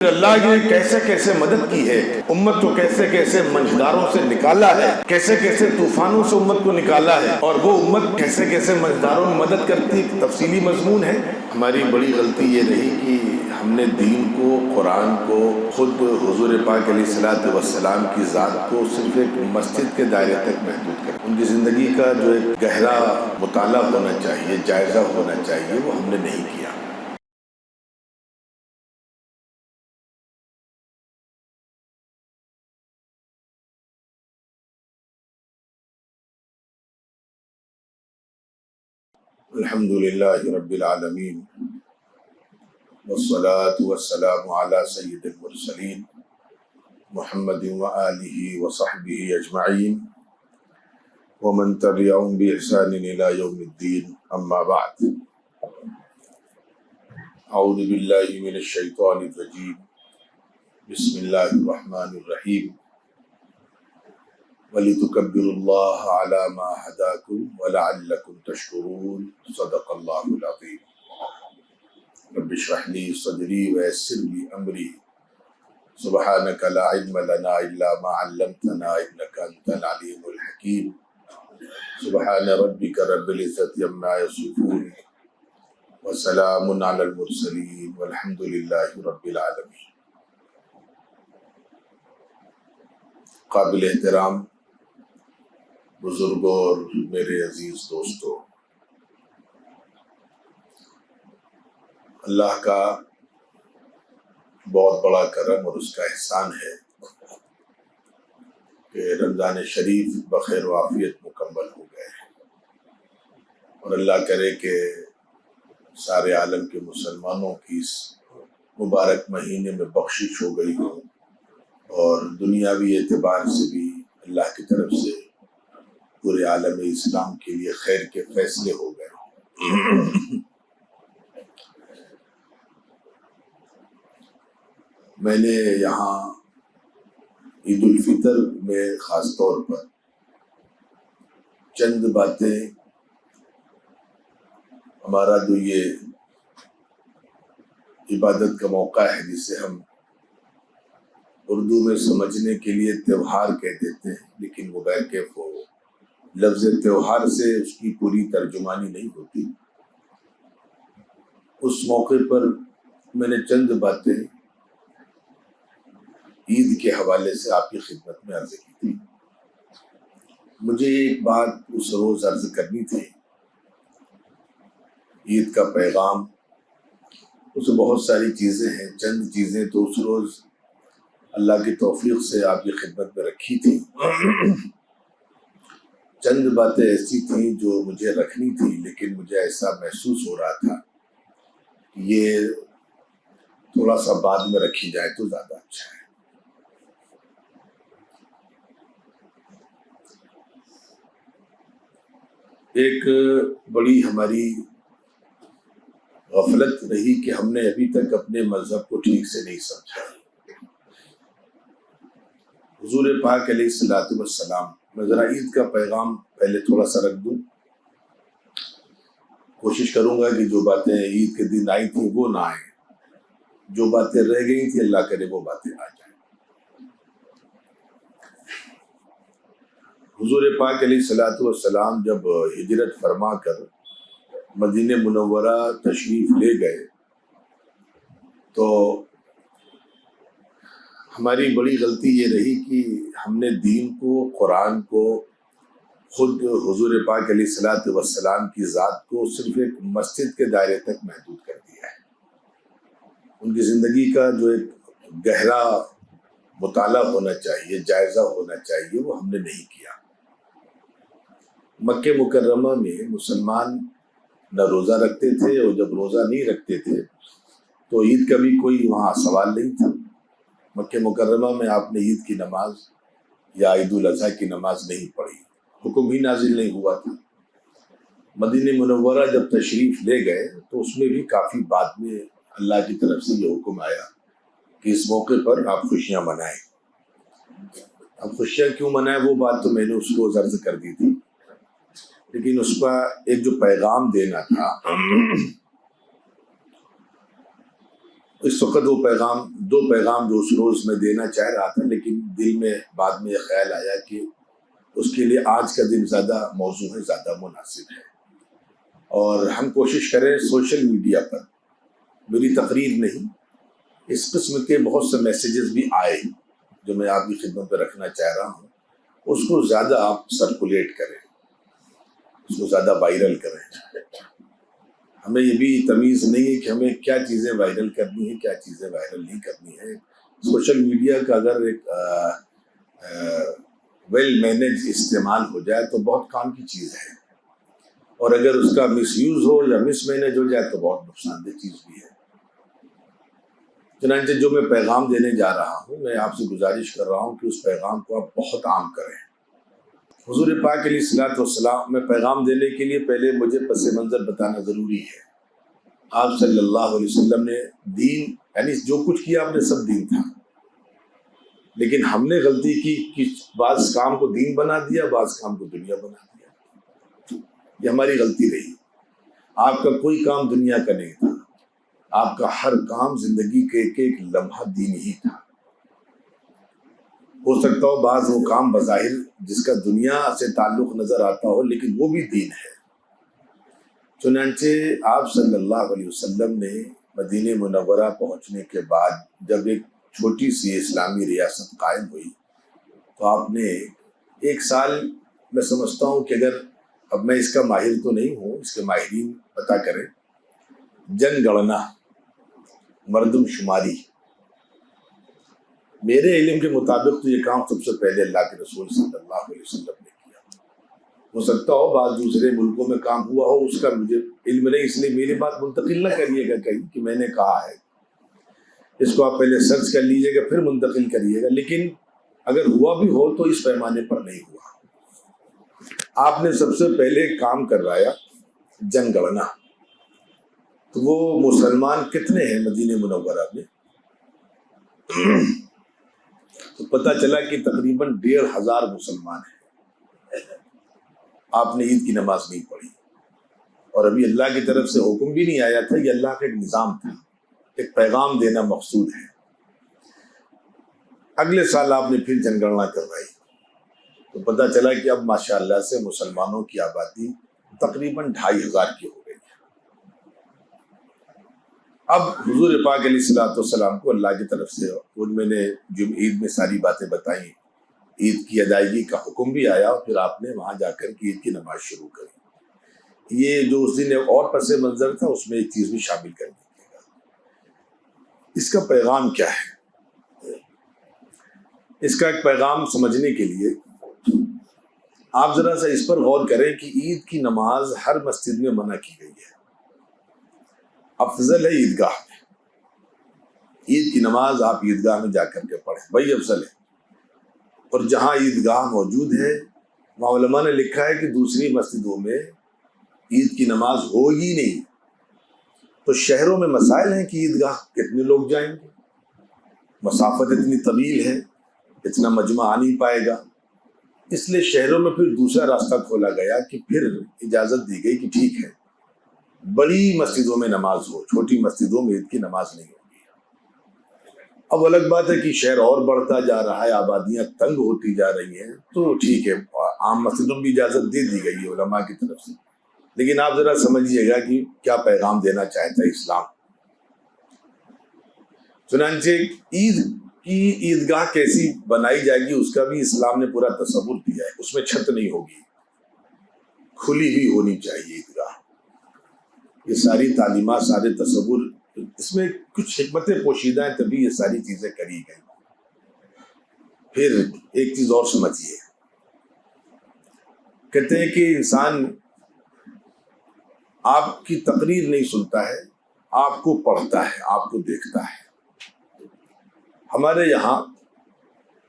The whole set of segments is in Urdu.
اللہ نے کیسے کیسے مدد کی ہے، امت کو کیسے کیسے منجداروں سے نکالا ہے، کیسے کیسے طوفانوں سے امت کو نکالا ہے، اور وہ امت کیسے کیسے منجداروں میں مدد کرتی، تفصیلی مضمون ہے۔ ہماری بڑی غلطی یہ رہی کہ ہم نے دین کو، قرآن کو، خود حضور پاک علیہ الصلوۃ والسلام کی ذات کو صرف ایک مسجد کے دائرے تک محدود کر، ان کی زندگی کا جو ایک گہرا مطالعہ ہونا چاہیے، جائزہ ہونا چاہیے، وہ ہم نے نہیں کیا۔ الحمدللہ رب العالمین والصلاة والسلام علی سید المرسلین محمد وآلہ وصحبہ اجمعین ومن تبعهم بإحسان إلی یوم الدین، اما بعد۔ اعوذ باللہ من الشیطان الرجیم، بسم اللہ الرحمن الرحیم، وَلِتُكَبِّرُوا اللَّهَ عَلَى مَا هَدَاكُمْ وَلَعَلَّكُمْ تَشْكُرُونَ صدق اللہ العظیم۔ رب اشرح لي صدری ويسر لي أمری، سبحانك لا علم لنا إلا ما علمتنا إنك أنت العليم الحكيم۔ سبحان ربك رب العزة عما يصفون وسلام على المرسلين والحمد لله رب العالمين۔ قابل احترام بزرگوں اور میرے عزیز دوستوں، اللہ کا بہت بڑا کرم اور اس کا احسان ہے کہ رمضان شریف بخیر و عافیت مکمل ہو گئے ہیں، اور اللہ کرے کہ سارے عالم کے مسلمانوں کی اس مبارک مہینے میں بخشش ہو گئی ہو، اور دنیاوی اعتبار سے بھی اللہ کی طرف سے پورے عالم اسلام کے لیے خیر کے فیصلے ہو گئے ہوں۔ میں نے یہاں عید الفطر میں خاص طور پر چند باتیں، ہمارا جو یہ عبادت کا موقع ہے جسے ہم اردو میں سمجھنے کے لیے تہوار کہہ دیتے ہیں، لیکن وہ بیکیف ہو، لفظ تہوار سے اس کی پوری ترجمانی نہیں ہوتی۔ اس موقع پر میں نے چند باتیں عید کے حوالے سے آپ کی خدمت میں عرض کی تھی۔ مجھے ایک بات اس روز عرض کرنی تھی، عید کا پیغام، اس میں بہت ساری چیزیں ہیں، چند چیزیں تو اس روز اللہ کی توفیق سے آپ کی خدمت میں رکھی تھی۔ چند باتیں ایسی تھیں جو مجھے رکھنی تھی، لیکن مجھے ایسا محسوس ہو رہا تھا کہ یہ تھوڑا سا بعد میں رکھی جائے تو زیادہ اچھا ہے۔ ایک بڑی ہماری غفلت رہی کہ ہم نے ابھی تک اپنے مذہب کو ٹھیک سے نہیں سمجھا۔ حضور پاک علیہ الصلوۃ والسلام، میں ذرا عید کا پیغام پہلے تھوڑا سا رکھ دوں، کوشش کروں گا کہ جو باتیں عید کے دن آئی تھیں وہ نہ آئیں، جو باتیں رہ گئی تھیں اللہ کرے وہ باتیں آ جائیں۔ حضور پاک علیہ الصلوۃ والسلام جب ہجرت فرما کر مدینہ منورہ تشریف لے گئے تو ہماری بڑی غلطی یہ رہی کہ ہم نے دین کو، قرآن کو، خود حضور پاک علیہ الصلوۃ والسلام کی ذات کو صرف ایک مسجد کے دائرے تک محدود کر دیا ہے۔ ان کی زندگی کا جو ایک گہرا مطالعہ ہونا چاہیے، جائزہ ہونا چاہیے، وہ ہم نے نہیں کیا۔ مکہ مکرمہ میں مسلمان نہ روزہ رکھتے تھے، اور جب روزہ نہیں رکھتے تھے تو عید کا بھی کوئی وہاں سوال نہیں تھا۔ مکہ مکرمہ میں آپ نے عید کی نماز یا عید الاضحیٰ کی نماز نہیں پڑھی، حکم ہی نازل نہیں ہوا تھا۔ مدینہ منورہ جب تشریف لے گئے تو اس میں بھی کافی بعد میں اللہ کی طرف سے یہ حکم آیا کہ اس موقع پر آپ خوشیاں منائیں۔ اب خوشیاں کیوں منائیں وہ بات تو میں نے اس کو عرض کر دی تھی، لیکن اس کا ایک جو پیغام دینا تھا اس وقت وہ پیغام دو پیغام جو اس روز میں دینا چاہ رہا تھا، لیکن دل میں بعد میں یہ خیال آیا کہ اس کے لیے آج کا دن زیادہ موضوع ہے، زیادہ مناسب ہے، اور ہم کوشش کریں سوشل میڈیا پر میری تقریر نہیں، اس قسم کے بہت سے میسیجز بھی آئے جو میں آپ کی خدمت پہ رکھنا چاہ رہا ہوں، اس کو زیادہ آپ سرکولیٹ کریں، اس کو زیادہ وائرل کریں۔ ہمیں یہ بھی تمیز نہیں ہے کہ ہمیں کیا چیزیں وائرل کرنی ہے، کیا چیزیں وائرل نہیں کرنی ہے۔ سوشل میڈیا کا اگر ایک ویل مینیج استعمال ہو جائے تو بہت کام کی چیز ہے، اور اگر اس کا مس یوز ہو یا مس مینیج ہو جائے تو بہت نقصان دہ چیز بھی ہے۔ چنانچہ جو میں پیغام دینے جا رہا ہوں، میں آپ سے گزارش کر رہا ہوں کہ اس پیغام کو آپ بہت عام کریں۔ حضور پاک علیہ الصلوۃ والسلام میں پیغام دینے کے لیے پہلے مجھے پس منظر بتانا ضروری ہے۔ آپ صلی اللہ علیہ وسلم نے دین، یعنی جو کچھ کیا آپ نے سب دین تھا، لیکن ہم نے غلطی کی کہ بعض کام کو دین بنا دیا، بعض کام کو دنیا بنا دیا۔ یہ ہماری غلطی رہی۔ آپ کا کوئی کام دنیا کا نہیں تھا، آپ کا ہر کام زندگی کے ایک ایک لمحہ دین ہی تھا۔ ہو سکتا ہو بعض وہ کام بظاہر جس کا دنیا سے تعلق نظر آتا ہو، لیکن وہ بھی دین ہے۔ چنانچہ آپ صلی اللہ علیہ وسلم نے مدینہ منورہ پہنچنے کے بعد جب ایک چھوٹی سی اسلامی ریاست قائم ہوئی تو آپ نے ایک سال، میں سمجھتا ہوں کہ اگر، اب میں اس کا ماہر تو نہیں ہوں، اس کے ماہرین پتہ کریں، جن گڑنا، مردم شماری، میرے علم کے مطابق تو یہ کام سب سے پہلے اللہ کے رسول صلی اللہ علیہ وسلم نے کیا۔ ہو سکتا ہو بعض دوسرے ملکوں میں کام ہوا ہو، اس کا مجھے علم نہیں، اس لیے میری بات منتقل نہ کریے گا کہیں کہ میں نے کہا ہے۔ اس کو آپ پہلے سرچ کر لیجیے گا پھر منتقل کریے گا، لیکن اگر ہوا بھی ہو تو اس پیمانے پر نہیں ہوا۔ آپ نے سب سے پہلے کام کروایا جن گڑنا۔ تو وہ مسلمان کتنے ہیں مدینہ منورہ میں؟ تو پتہ چلا کہ تقریباً 1500 مسلمان ہیں۔ آپ نے عید کی نماز نہیں پڑھی، اور ابھی اللہ کی طرف سے حکم بھی نہیں آیا تھا، یہ اللہ کا ایک نظام تھا، ایک پیغام دینا مقصود ہے۔ اگلے سال آپ نے پھر جن گڑنا کروائی تو پتہ چلا کہ اب ماشاءاللہ سے مسلمانوں کی آبادی تقریباً 2500 کی ہو گئی ہے۔ اب حضور پاک علیہ الصلوۃ والسلام کو اللہ کی طرف سے، ان میں نے عید میں ساری باتیں بتائیں، عید کی ادائیگی کا حکم بھی آیا، اور پھر آپ نے وہاں جا کر کے عید کی نماز شروع کری۔ یہ جو اس دن اور پس منظر تھا، اس میں ایک چیز بھی شامل کر دیجیے گا۔ اس کا پیغام کیا ہے؟ اس کا ایک پیغام سمجھنے کے لیے آپ ذرا سا اس پر غور کریں کہ عید کی نماز ہر مسجد میں منع کی گئی ہے۔ افضل ہے عیدگاہ میں، عید کی نماز آپ عیدگاہ میں جا کر کے پڑھیں، وہی افضل ہے۔ اور جہاں عیدگاہ موجود ہے وہاں علماء نے لکھا ہے کہ دوسری مسجدوں میں عید کی نماز ہوگی نہیں۔ تو شہروں میں مسائل ہیں کہ عیدگاہ کتنے لوگ جائیں گے، مسافت اتنی طویل ہے، اتنا مجمع آ نہیں پائے گا، اس لیے شہروں میں پھر دوسرا راستہ کھولا گیا کہ پھر اجازت دی گئی کہ ٹھیک ہے بڑی مسجدوں میں نماز ہو، چھوٹی مسجدوں میں عید کی نماز نہیں ہوگی۔ اب الگ بات ہے کہ شہر اور بڑھتا جا رہا ہے، آبادیاں تنگ ہوتی جا رہی ہیں، تو ٹھیک ہے عام مسجدوں میں بھی اجازت دے دی گئی ہے علماء کی طرف سے، لیکن آپ ذرا سمجھیے گا کہ کیا پیغام دینا چاہتا ہے اسلام۔ چنانچہ عید کی عیدگاہ کیسی بنائی جائے گی اس کا بھی اسلام نے پورا تصور دیا ہے۔ اس میں چھت نہیں ہوگی، کھلی ہوئی ہونی چاہیے عیدگاہ۔ یہ ساری تعلیمات، سارے تصور، اس میں کچھ حکمتیں پوشیدہ ہیں، تبھی یہ ساری چیزیں کری گئی۔ پھر ایک چیز اور سمجھیے، کہتے ہیں کہ انسان آپ کی تقریر نہیں سنتا ہے، آپ کو پڑھتا ہے، آپ کو دیکھتا ہے۔ ہمارے یہاں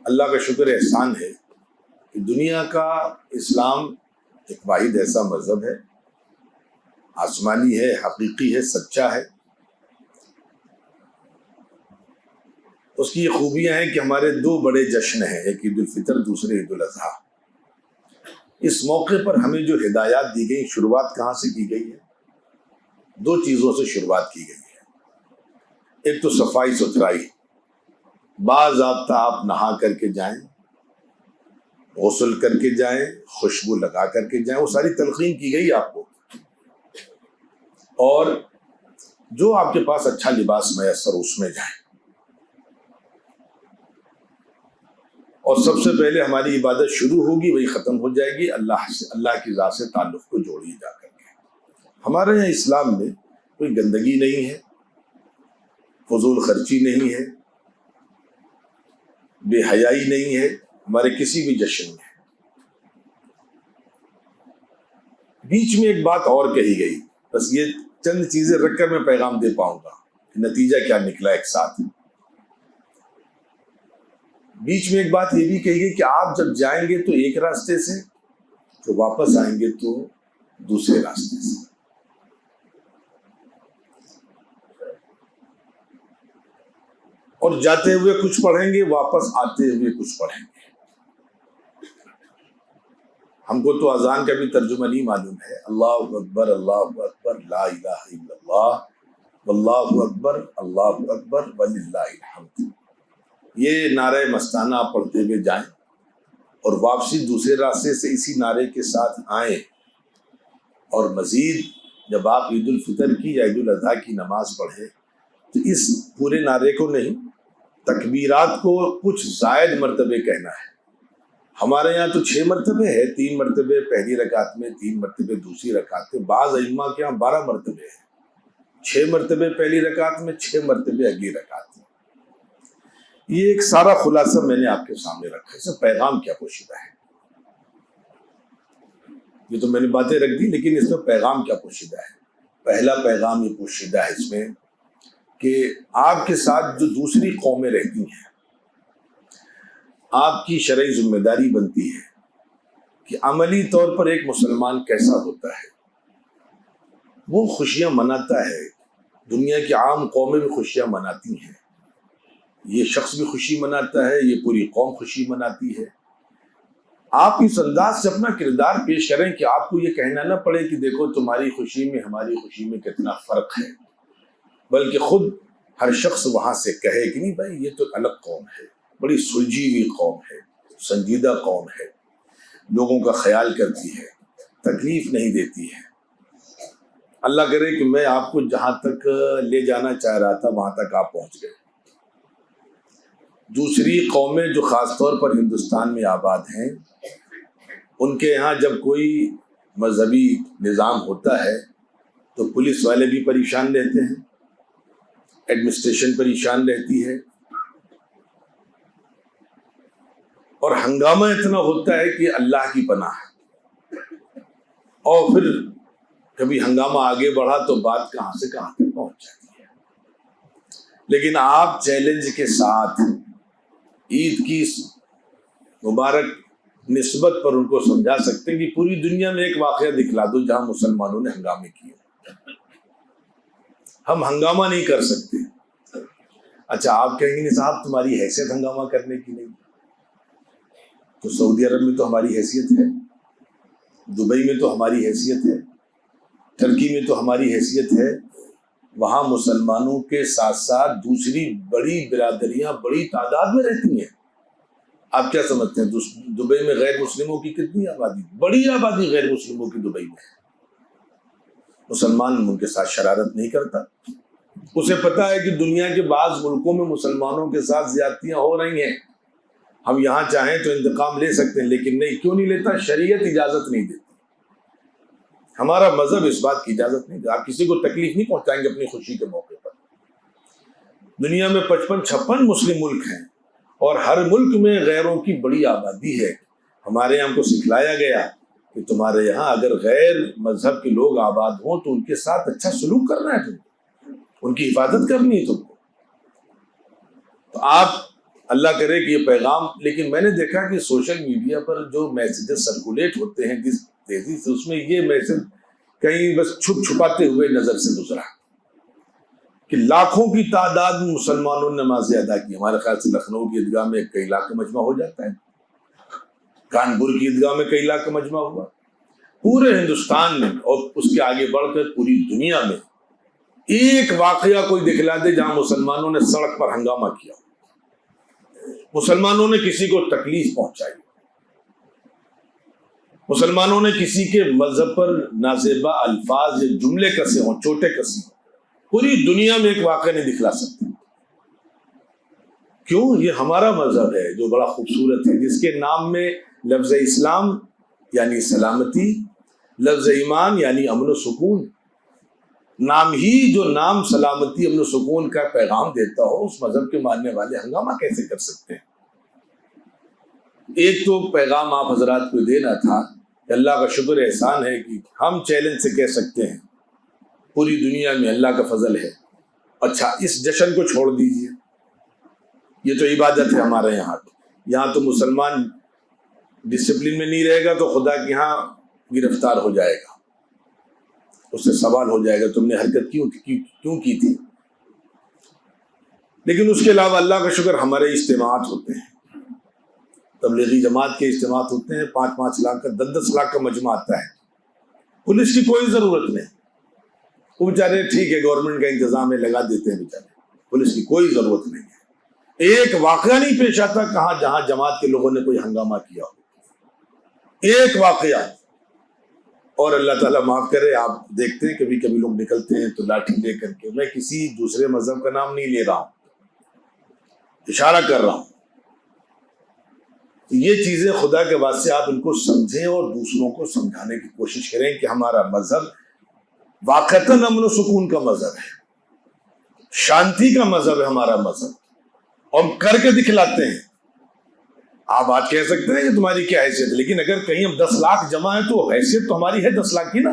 اللہ کا شکر احسان ہے کہ دنیا کا اسلام ایک واحد ایسا مذہب ہے، آسمانی ہے، حقیقی ہے، سچا ہے۔ اس کی یہ خوبیاں ہیں کہ ہمارے دو بڑے جشن ہیں، ایک عید الفطر، دوسرے عید الاضحیٰ۔ اس موقع پر ہمیں جو ہدایات دی گئی، شروعات کہاں سے کی گئی ہے؟ دو چیزوں سے شروعات کی گئی ہے۔ ایک تو صفائی ستھرائی، باضابطہ آپ نہا کر کے جائیں، غسل کر کے جائیں، خوشبو لگا کر کے جائیں، وہ ساری تلقین کی گئی آپ کو، اور جو آپ کے پاس اچھا لباس میسر اس میں جائیں، اور سب سے پہلے ہماری عبادت شروع ہوگی وہی ختم ہو جائے گی اللہ سے، اللہ کی ذات سے تعلق کو جوڑیے جا کر کے۔ ہمارے یہاں اسلام میں کوئی گندگی نہیں ہے، فضول خرچی نہیں ہے، بے حیائی نہیں ہے ہمارے کسی بھی جشن میں۔ بیچ میں ایک بات اور کہی گئی، بس یہ چند چیزیں رکھ کر میں پیغام دے پاؤں گا، نتیجہ کیا نکلا ایک ساتھ۔ بیچ میں ایک بات یہ بھی کہی گئی کہ آپ جب جائیں گے تو ایک راستے سے، تو واپس آئیں گے تو دوسرے راستے سے۔ اور جاتے ہوئے کچھ پڑھیں گے، واپس آتے ہوئے کچھ پڑھیں گے۔ ہم کو تو اذان کا بھی ترجمہ نہیں معلوم ہے، اللہ اکبر لا الہ الا اللہ واللہ اکبر وللہ الحمد، یہ نعرہ مستانہ آپ پڑھتے ہوئے جائیں اور واپسی دوسرے راستے سے اسی نعرے کے ساتھ آئیں، اور مزید جب آپ عید الفطر کی یا عید الاضحیٰ کی نماز پڑھیں تو اس پورے نعرے کو نہیں، تکبیرات کو کچھ زائد مرتبے کہنا ہے۔ ہمارے یہاں تو 6 مرتبے ہے، 3 مرتبے پہلی رکعت میں، 3 مرتبے دوسری رکعت میں، بعض ائمہ کے یہاں 12 مرتبے ہے، 6 مرتبے پہلی رکعت میں، 6 مرتبے اگلی رکعت میں۔ یہ ایک سارا خلاصہ میں نے آپ کے سامنے رکھا ہے، اس میں پیغام کیا پوشیدہ ہے؟ یہ تو میں نے باتیں رکھ دی، لیکن اس میں پیغام کیا پوشیدہ ہے؟ پہلا پیغام یہ پوشیدہ ہے اس میں کہ آپ کے ساتھ جو دوسری قومیں رہتی ہیں، آپ کی شرعی ذمہ داری بنتی ہے کہ عملی طور پر ایک مسلمان کیسا ہوتا ہے۔ وہ خوشیاں مناتا ہے، دنیا کی عام قومیں بھی خوشیاں مناتی ہیں، یہ شخص بھی خوشی مناتا ہے، یہ پوری قوم خوشی مناتی ہے۔ آپ اس انداز سے اپنا کردار پیش کریں کہ آپ کو یہ کہنا نہ پڑے کہ دیکھو تمہاری خوشی میں ہماری خوشی میں کتنا فرق ہے، بلکہ خود ہر شخص وہاں سے کہے کہ نہیں بھائی یہ تو الگ قوم ہے، بڑی سلجھی ہوئی قوم ہے، سنجیدہ قوم ہے، لوگوں کا خیال کرتی ہے، تکلیف نہیں دیتی ہے۔ اللہ کرے کہ میں آپ کو جہاں تک لے جانا چاہ رہا تھا وہاں تک آپ پہنچ گئے۔ دوسری قومیں جو خاص طور پر ہندوستان میں آباد ہیں، ان کے یہاں جب کوئی مذہبی نظام ہوتا ہے تو پولیس والے بھی پریشان رہتے ہیں، ایڈمنسٹریشن پریشان رہتی ہے، اور ہنگامہ اتنا ہوتا ہے کہ اللہ کی پناہ ہے۔ اور پھر کبھی ہنگامہ آگے بڑھا تو بات کہاں سے کہاں تک پہنچ جاتی ہے۔ لیکن آپ چیلنج کے ساتھ عید کی مبارک نسبت پر ان کو سمجھا سکتے ہیں کہ پوری دنیا میں ایک واقعہ دکھلا دو جہاں مسلمانوں نے ہنگامے کیے۔ ہم ہنگامہ نہیں کر سکتے۔ اچھا آپ کہیں گے نہیں صاحب تمہاری حیثیت ہنگامہ کرنے کی نہیں، تو سعودی عرب میں تو ہماری حیثیت ہے، دبئی میں تو ہماری حیثیت ہے، ترکی میں تو ہماری حیثیت ہے۔ وہاں مسلمانوں کے ساتھ ساتھ دوسری بڑی برادریاں بڑی تعداد میں رہتی ہیں۔ آپ کیا سمجھتے ہیں دبئی میں غیر مسلموں کی کتنی آبادی؟ بڑی آبادی غیر مسلموں کی دبئی میں ہے۔ مسلمان ان کے ساتھ شرارت نہیں کرتا، اسے پتا ہے کہ دنیا کے بعض ملکوں میں مسلمانوں کے ساتھ زیادتیاں ہو رہی ہیں، ہم یہاں چاہیں تو انتقام لے سکتے ہیں، لیکن نہیں، کیوں نہیں لیتا؟ شریعت اجازت نہیں دیتی، ہمارا مذہب اس بات کی اجازت نہیں دیتا۔ آپ کسی کو تکلیف نہیں پہنچائیں گے اپنی خوشی کے موقع پر۔ دنیا میں 55-56 مسلم ملک ہیں، اور ہر ملک میں غیروں کی بڑی آبادی ہے۔ ہمارے یہاں کو سکھلایا گیا کہ تمہارے یہاں اگر غیر مذہب کے لوگ آباد ہوں تو ان کے ساتھ اچھا سلوک کرنا ہے، تم کو ان کی حفاظت کرنی ہے تم کو۔ تو آپ اللہ کرے کہ یہ پیغام، لیکن میں نے دیکھا کہ سوشل میڈیا پر جو میسیجز سرکولیٹ ہوتے ہیں جس تیزی سے، اس میں یہ میسج کہیں بس چھپ چھپاتے ہوئے نظر سے گزرا کہ لاکھوں کی تعداد میں مسلمانوں نے نمازیں ادا کی۔ ہمارے خیال سے لکھنؤ کی عیدگاہ میں کئی لاکھ کا مجمع ہو جاتا ہے، کانپور کی عیدگاہ میں کئی لاکھ کا مجمع ہوا۔ پورے ہندوستان میں اور اس کے آگے بڑھ کر پوری دنیا میں ایک واقعہ کوئی دکھلا دے جہاں مسلمانوں نے سڑک پر ہنگامہ کیا، مسلمانوں نے کسی کو تکلیف پہنچائی، مسلمانوں نے کسی کے مذہب پر نازیبا الفاظ یا جملے کسے ہوں، چوٹے کسی ہوں، پوری دنیا میں ایک واقعہ نہیں دکھلا سکتے۔ کیوں؟ یہ ہمارا مذہب ہے جو بڑا خوبصورت ہے، جس کے نام میں لفظ اسلام یعنی سلامتی، لفظ ایمان یعنی امن و سکون، نام ہی جو نام سلامتی امن و سکون کا پیغام دیتا ہو، اس مذہب کے ماننے والے ہنگامہ کیسے کر سکتے ہیں؟ ایک تو پیغام آپ حضرات کو دینا تھا کہ اللہ کا شکر احسان ہے کہ ہم چیلنج سے کہہ سکتے ہیں پوری دنیا میں اللہ کا فضل ہے۔ اچھا، اس جشن کو چھوڑ دیجئے، یہ تو عبادت ہے ہمارے یہاں تو مسلمان ڈسپلن میں نہیں رہے گا تو خدا کے ہاں گرفتار ہو جائے گا، اس سے سوال ہو جائے گا تم نے حرکت کیوں کی تھی۔ لیکن اس کے علاوہ اللہ کا شکر ہمارے اجتماعات ہوتے ہیں، تبلیغی جماعت کے اجتماعات ہوتے ہیں، 5-5 لاکھ کا 10-10 لاکھ کا مجمع آتا ہے، پولیس کی کوئی ضرورت نہیں، وہ بیچارے ٹھیک ہے گورنمنٹ کا انتظام ہے لگا دیتے ہیں، بیچارے پولیس کی کوئی ضرورت نہیں ہے۔ ایک واقعہ نہیں پیش آتا کہاں جہاں جماعت کے لوگوں نے کوئی ہنگامہ کیا ہو، ایک واقعہ۔ اور اللہ تعالیٰ معاف کرے، آپ دیکھتے ہیں کبھی کبھی لوگ نکلتے ہیں تو لاٹھی لے کر کے، میں کسی دوسرے مذہب کا نام نہیں لے رہا ہوں، اشارہ کر رہا ہوں، یہ چیزیں خدا کے واسطے آپ ان کو سمجھیں اور دوسروں کو سمجھانے کی کوشش کریں کہ ہمارا مذہب واقعتاً امن و سکون کا مذہب ہے، شانتی کا مذہب ہے ہمارا مذہب، اور ہم کر کے دکھلاتے ہیں۔ آپ بات کہہ سکتے ہیں کہ تمہاری کیا حیثیت ہے، لیکن اگر کہیں ہم 10 لاکھ جمع ہیں تو حیثیت تو ہماری ہے 10 لاکھ کی نا۔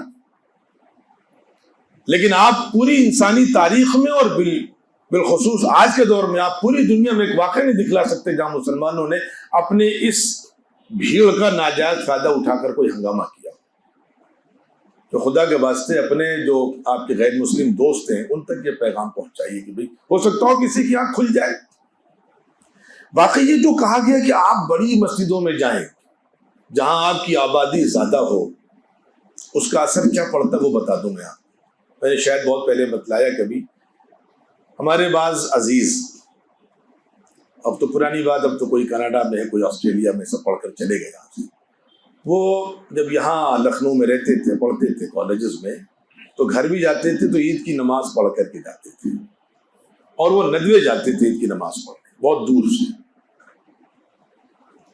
لیکن آپ پوری انسانی تاریخ میں اور بالخصوص آج کے دور میں آپ پوری دنیا میں ایک واقعہ نہیں دکھلا سکتے جہاں مسلمانوں نے اپنے اس بھیڑ کا ناجائز فائدہ اٹھا کر کوئی ہنگامہ کیا۔ تو خدا کے واسطے اپنے جو آپ کے غیر مسلم دوست ہیں ان تک یہ پیغام پہنچائیے کہ بھئی ہو سکتا ہو کسی کی آنکھ کھل جائے۔ باقی یہ جو کہا گیا کہ آپ بڑی مسجدوں میں جائیں جہاں آپ کی آبادی زیادہ ہو، اس کا اثر کیا پڑتا ہے وہ بتا دوں میں نے شاید بہت پہلے بتلایا کبھی، ہمارے بعض عزیز، اب تو پرانی بات، اب تو کوئی کینیڈا میں ہے، کوئی آسٹریلیا میں، سب پڑھ کر چلے گئے یہاں سے، وہ جب یہاں لکھنؤ میں رہتے تھے، پڑھتے تھے کالجز میں، تو گھر بھی جاتے تھے تو عید کی نماز پڑھ کر کے جاتے تھے، اور وہ ندوے جاتے تھے عید کی نماز پڑھ کے بہت دور سے،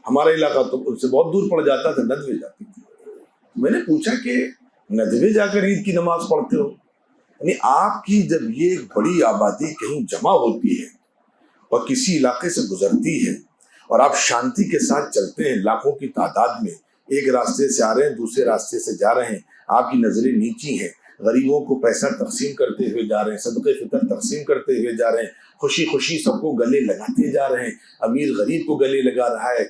ہمارا علاقہ تو ان سے بہت دور پڑ جاتا تھا، ندوے جاتے تھے۔ میں نے پوچھا کہ ندوے جا کر عید کی نماز پڑھتے ہو؟ یعنی آپ کی جب یہ بڑی آبادی کہیں جمع ہوتی ہے اور کسی علاقے سے گزرتی ہے اور آپ شانتی کے ساتھ چلتے ہیں، لاکھوں کی تعداد میں ایک راستے سے آ رہے ہیں، دوسرے راستے سے جا رہے ہیں، آپ کی نظریں نیچی ہیں، غریبوں کو پیسہ تقسیم کرتے ہوئے جا رہے ہیں، صدقے فطر تقسیم کرتے ہوئے جا رہے ہیں، خوشی خوشی سب کو گلے لگاتے جا رہے ہیں، امیر غریب کو گلے لگا رہا ہے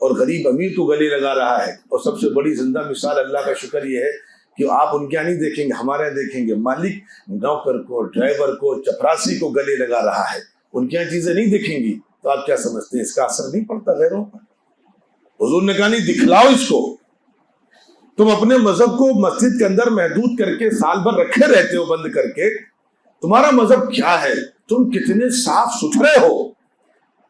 اور غریب امیر کو گلے لگا رہا ہے، اور سب سے بڑی زندہ مثال اللہ کا شکر یہ ہے کہ آپ ان کے یہاں نہیں دیکھیں گے، ہمارے یہاں دیکھیں گے، مالک نوکر کو، ڈرائیور کو، چپراسی کو گلے لگا رہا ہے، ان کے یہاں چیزیں نہیں دیکھیں گی تو آپ کیا سمجھتے ہیں اس کا اثر نہیں پڑتا غیروں پر؟ حضور نے کہا نہیں، دکھلاؤ اس کو۔ تم اپنے مذہب کو مسجد کے اندر محدود کر کے سال بھر رکھے رہتے ہو بند کر کے، تمہارا مذہب کیا ہے؟ تم کتنے صاف ستھرے ہو؟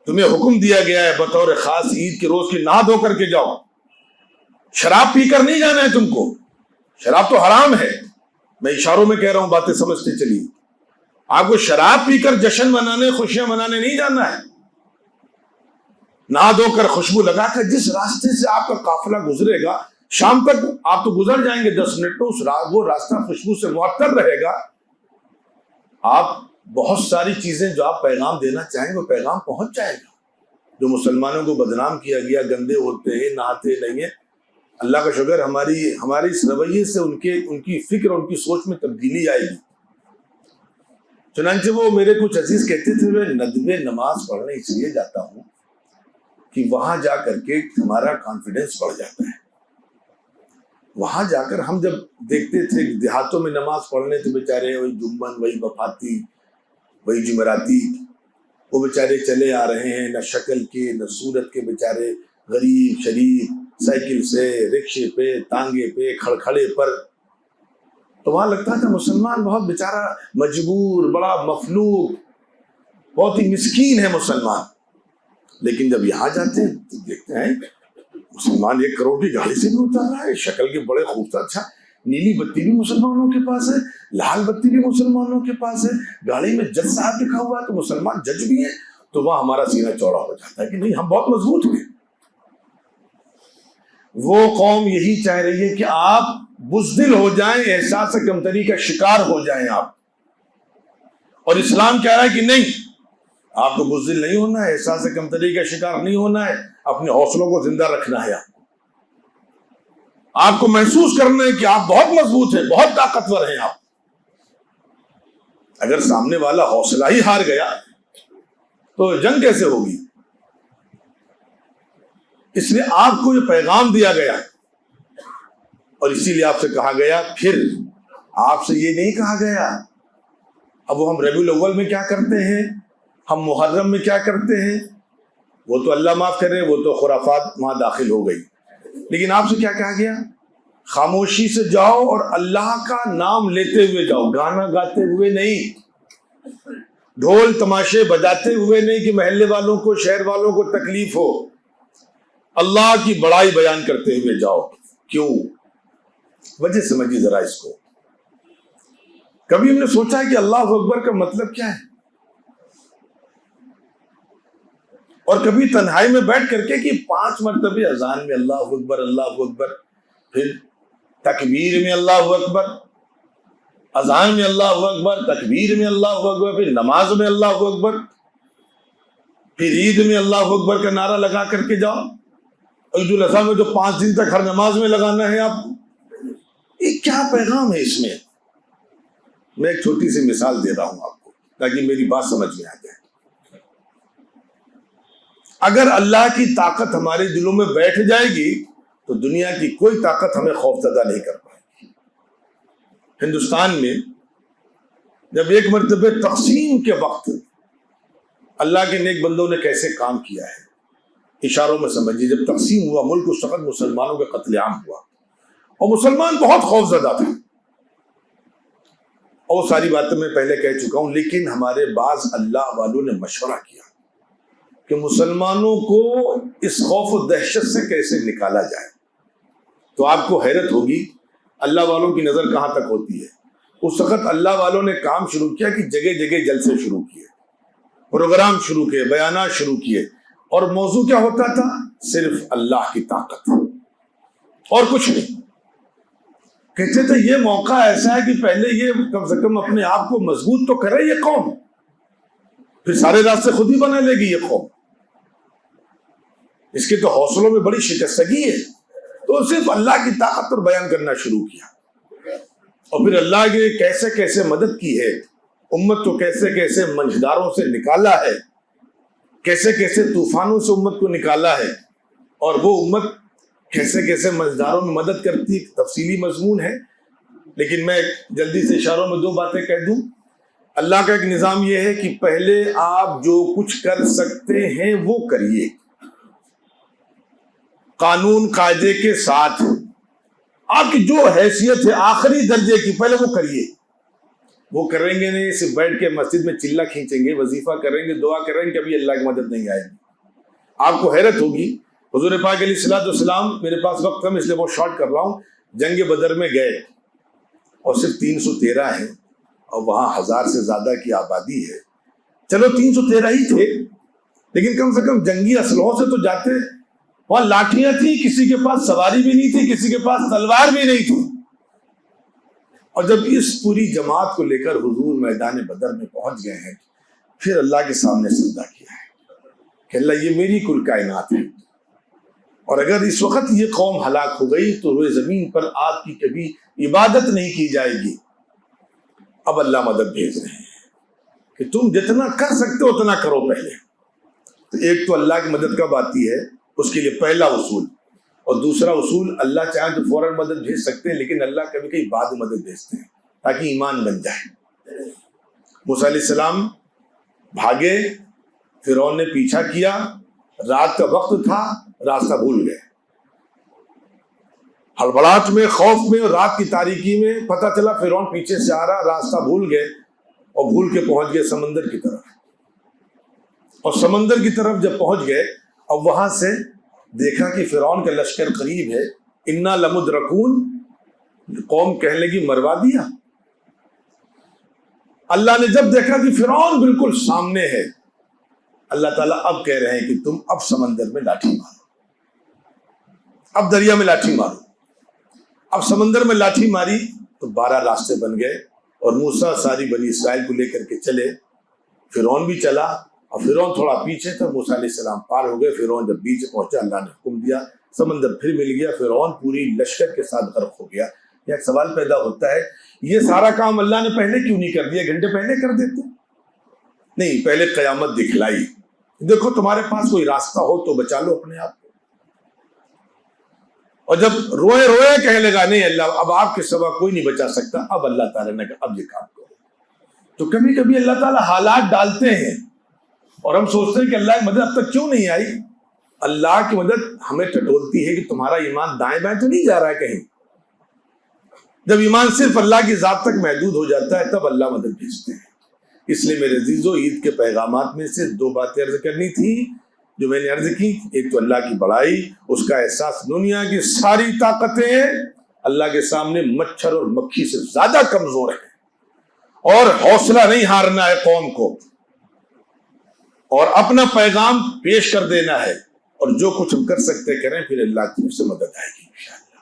تمہیں حکم دیا گیا ہے بطور خاص عید کے روز کی نہا دھو کر کے جاؤ، شراب پی کر نہیں جانا ہے تم کو، شراب تو حرام ہے، میں اشاروں میں کہہ رہا ہوں، باتیں سمجھتے چلیے، آپ کو شراب پی کر جشن منانے، خوشیاں منانے نہیں جانا ہے، نہا دھو کر خوشبو لگا کر جس راستے سے آپ کا قافلہ گزرے گا، شام تک آپ تو گزر جائیں گے 10 منٹ میں، وہ راستہ خوشبو سے معطر رہے گا، آپ بہت ساری چیزیں جو آپ پیغام دینا چاہیں وہ پیغام پہنچ جائے گا۔ جو مسلمانوں کو بدنام کیا گیا، گندے ہوتے ہیں، نہاتے نہیں ہیں، اللہ کا شکر ہماری اس رویے سے ان کی فکر اور ان کی سوچ میں تبدیلی آئے گی۔ چنانچہ وہ میرے کچھ عزیز کہتے تھے میں ندوے نماز پڑھنے اس لیے جاتا ہوں کہ وہاں جا کر کے ہمارا کانفیڈنس بڑھ جاتا ہے، وہاں جا کر ہم جب دیکھتے تھے دیہاتوں میں نماز پڑھنے تو بیچارے وہی جمعن، وہی وفاتی، وہی جمعراتی، وہ بیچارے چلے آ رہے ہیں، نہ شکل کے نہ صورت کے، بیچارے غریب شریف، سائیکل سے، رکشے پہ، تانگے پہ، کھڑکھڑے پر، تو وہاں لگتا تھا مسلمان بہت بیچارہ مجبور، بڑا مفلوج، بہت ہی مسکین ہے مسلمان۔ لیکن جب یہاں جاتے ہیں تو دیکھتے ہیں مسلمان 1 کروڑ کی گاڑی سے بھی اتر رہا ہے، شکل کے بڑے خوبصورت، اچھا نیلی بتی بھی مسلمانوں کے پاس ہے، لال بتی بھی مسلمانوں کے پاس ہے، گاڑی میں جج صاحب لکھا ہوا ہے تو مسلمان جج بھی ہیں، تو وہاں ہمارا سینہ چوڑا ہو جاتا ہے کہ نہیں ہم بہت مضبوط ہیں۔ وہ قوم یہی چاہ رہی ہے کہ آپ بزدل ہو جائیں، احساس کمتری کا شکار ہو جائیں آپ، اور اسلام کہہ رہا ہے کہ نہیں، آپ کو بزدل نہیں ہونا ہے، احساس کمتری کا شکار نہیں ہونا ہے، اپنے حوصلوں کو زندہ رکھنا ہے، آپ کو محسوس کرنا ہے کہ آپ بہت مضبوط ہیں، بہت طاقتور ہیں آپ۔ اگر سامنے والا حوصلہ ہی ہار گیا تو جنگ کیسے ہوگی؟ اس لیے آپ کو یہ پیغام دیا گیا، اور اسی لیے آپ سے کہا گیا، پھر آپ سے یہ نہیں کہا گیا اب وہ ہم ربیع الاول میں کیا کرتے ہیں، ہم محرم میں کیا کرتے ہیں، وہ تو اللہ معاف کرے، وہ تو خرافات وہاں داخل ہو گئی، لیکن آپ سے کیا کہا گیا؟ خاموشی سے جاؤ اور اللہ کا نام لیتے ہوئے جاؤ، گانا گاتے ہوئے نہیں، ڈھول تماشے بجاتے ہوئے نہیں کہ محلے والوں کو شہر والوں کو تکلیف ہو، اللہ کی بڑائی بیان کرتے ہوئے جاؤ۔ کیوں؟ وجہ سمجھیے ذرا اس کو۔ کبھی ہم نے سوچا ہے کہ اللہ اکبر کا مطلب کیا ہے؟ اور کبھی تنہائی میں بیٹھ کر کے کہ 5 مرتبہ اذان میں اللہ اکبر اللہ اکبر، پھر تکبیر میں اللہ اکبر، اذان میں اللہ اکبر، تکبیر میں اللہ اکبر، پھر نماز میں اللہ اکبر، پھر عید میں اللہ اکبر کا نعرہ لگا کر کے جاؤ، عید الاضحیٰ میں جو 5 دن تک ہر نماز میں لگانا ہے آپ کو، یہ کیا پیغام ہے اس میں؟ میں ایک چھوٹی سی مثال دے رہا ہوں آپ کو تاکہ میری بات سمجھ میں آ جائے۔ اگر اللہ کی طاقت ہمارے دلوں میں بیٹھ جائے گی تو دنیا کی کوئی طاقت ہمیں خوفزدہ نہیں کر پائے گی۔ ہندوستان میں جب ایک مرتبہ تقسیم کے وقت اللہ کے نیک بندوں نے کیسے کام کیا ہے، اشاروں میں سمجھیے، جب تقسیم ہوا ملک، اس وقت مسلمانوں کا قتل عام ہوا اور مسلمان بہت خوفزدہ تھا، اور ساری باتیں میں پہلے کہہ چکا ہوں، لیکن ہمارے بعض اللہ والوں نے مشورہ کیا کہ مسلمانوں کو اس خوف و دہشت سے کیسے نکالا جائے۔ تو آپ کو حیرت ہوگی اللہ والوں کی نظر کہاں تک ہوتی ہے۔ اس وقت اللہ والوں نے کام شروع کیا کہ جگہ جگہ جلسے شروع کیے، پروگرام شروع کیے، بیانات شروع کیے، اور موضوع کیا ہوتا تھا؟ صرف اللہ کی طاقت اور کچھ نہیں۔ کہتے تھے یہ موقع ایسا ہے کہ پہلے یہ کم سے کم اپنے آپ کو مضبوط تو کرے یہ قوم، پھر سارے راستے خود ہی بنا لے گی یہ قوم، اس کے تو حوصلوں میں بڑی شکستگی ہے۔ تو صرف اللہ کی طاقت پر بیان کرنا شروع کیا، اور پھر اللہ نے کیسے کیسے مدد کی ہے، امت کو کیسے کیسے منجداروں سے نکالا ہے، کیسے کیسے طوفانوں سے امت کو نکالا ہے، اور وہ امت کیسے کیسے منجداروں میں مدد کرتی، تفصیلی مضمون ہے، لیکن میں جلدی سے اشاروں میں 2 باتیں کہہ دوں۔ اللہ کا ایک نظام یہ ہے کہ پہلے آپ جو کچھ کر سکتے ہیں وہ کریے، قانون قاعدے کے ساتھ، آپ کی جو حیثیت ہے آخری درجے کی، پہلے وہ کریے۔ وہ کریں گے نہیں، صرف بیٹھ کے مسجد میں چلہ کھینچیں گے، وظیفہ کریں گے، دعا کریں گے، کبھی اللہ کی مدد نہیں آئے گی۔ آپ کو حیرت ہوگی، حضور پاک علیہ الصلوۃ والسلام، میرے پاس وقت کم اس لیے وہ شارٹ کر رہا ہوں، جنگ بدر میں گئے اور صرف 313 ہیں، اور وہاں 1000 سے زیادہ کی آبادی ہے۔ چلو 313 ہی تھے، لیکن کم سے کم جنگی اسلحوں سے تو جاتے، وہاں لاٹھیاں تھیں، کسی کے پاس سواری بھی نہیں تھی، کسی کے پاس تلوار بھی نہیں تھی، اور جب اس پوری جماعت کو لے کر حضور میدان بدر میں پہنچ گئے ہیں، پھر اللہ کے سامنے سجدہ کیا ہے کہ اللہ یہ میری کل کائنات ہے، اور اگر اس وقت یہ قوم ہلاک ہو گئی تو روئے زمین پر آپ کی کبھی عبادت نہیں کی جائے گی۔ اب اللہ مدد بھیج رہے ہیں کہ تم جتنا کر سکتے ہو اتنا کرو پہلے۔ تو ایک تو اللہ کی مدد کب آتی ہے، اس کے لیے پہلا اصول، اور دوسرا اصول، اللہ چاہے تو فوراً مدد بھیج سکتے ہیں، لیکن اللہ کبھی کبھی بعد میں مدد بھیجتے ہیں تاکہ ایمان بن جائے۔ موسیٰ علیہ السلام بھاگے، فرعون نے پیچھا کیا، رات کا وقت تھا، راستہ بھول گئے، ہڑبڑاہٹ میں، خوف میں، اور رات کی تاریکی میں پتہ چلا فرعون پیچھے سے آ رہا، راستہ بھول گئے اور بھول کے پہنچ گئے سمندر کی طرف۔ اور سمندر کی طرف جب پہنچ گئے، اب وہاں سے دیکھا کہ فرعون کا لشکر قریب ہے، انا لمدرکون، قوم کہنے لگی مروا دیا۔ اللہ نے جب دیکھا کہ فرعون بالکل سامنے ہے، اللہ تعالیٰ اب کہہ رہے ہیں کہ تم اب سمندر میں لاٹھی مارو، اب دریا میں لاٹھی مارو۔ اب سمندر میں لاٹھی ماری تو 12 راستے بن گئے، اور موسیٰ ساری بنی اسرائیل کو لے کر کے چلے، فرعون بھی چلا، اور فرعون تھوڑا پیچھے تھا، موسیٰ علیہ السلام پار ہو گئے۔ فرعون جب بیچ پہنچا، اللہ نے حکم دیا، سمندر پھر مل گیا، فرعون پوری لشکر کے ساتھ غرق ہو گیا۔ یہ ایک سوال پیدا ہوتا ہے، یہ سارا کام اللہ نے پہلے کیوں نہیں کر دیا؟ گھنٹے پہلے کر دیتے؟ نہیں، پہلے قیامت دکھلائی، دیکھو تمہارے پاس کوئی راستہ ہو تو بچا لو اپنے آپ کو۔ اور جب روئے روئے کہنے لگا نہیں اللہ اب آپ کے سوا کوئی نہیں بچا سکتا، اب اللہ تعالیٰ نے کہا اب یہ کام کرو۔ تو کبھی کبھی اللہ تعالیٰ حالات ڈالتے ہیں اور ہم سوچتے ہیں کہ اللہ کی مدد اب تک کیوں نہیں آئی۔ اللہ کی مدد ہمیں ٹٹولتی ہے کہ تمہارا ایمان دائیں بائیں تو نہیں جا رہا ہے کہیں۔ جب ایمان صرف اللہ کی ذات تک محدود ہو جاتا ہے تب اللہ مدد بھیجتے ہیں۔ اس لیے میرے عزیزو، عید کے پیغامات میں سے 2 باتیں عرض کرنی تھی جو میں نے عرض کی۔ ایک تو اللہ کی بڑائی، اس کا احساس، دنیا کی ساری طاقتیں اللہ کے سامنے مچھر اور مکھی سے زیادہ کمزور ہیں، اور حوصلہ نہیں ہارنا ہے قوم کو، اور اپنا پیغام پیش کر دینا ہے، اور جو کچھ ہم کر سکتے کریں، پھر اللہ کی طرف سے مدد آئے گی انشاءاللہ۔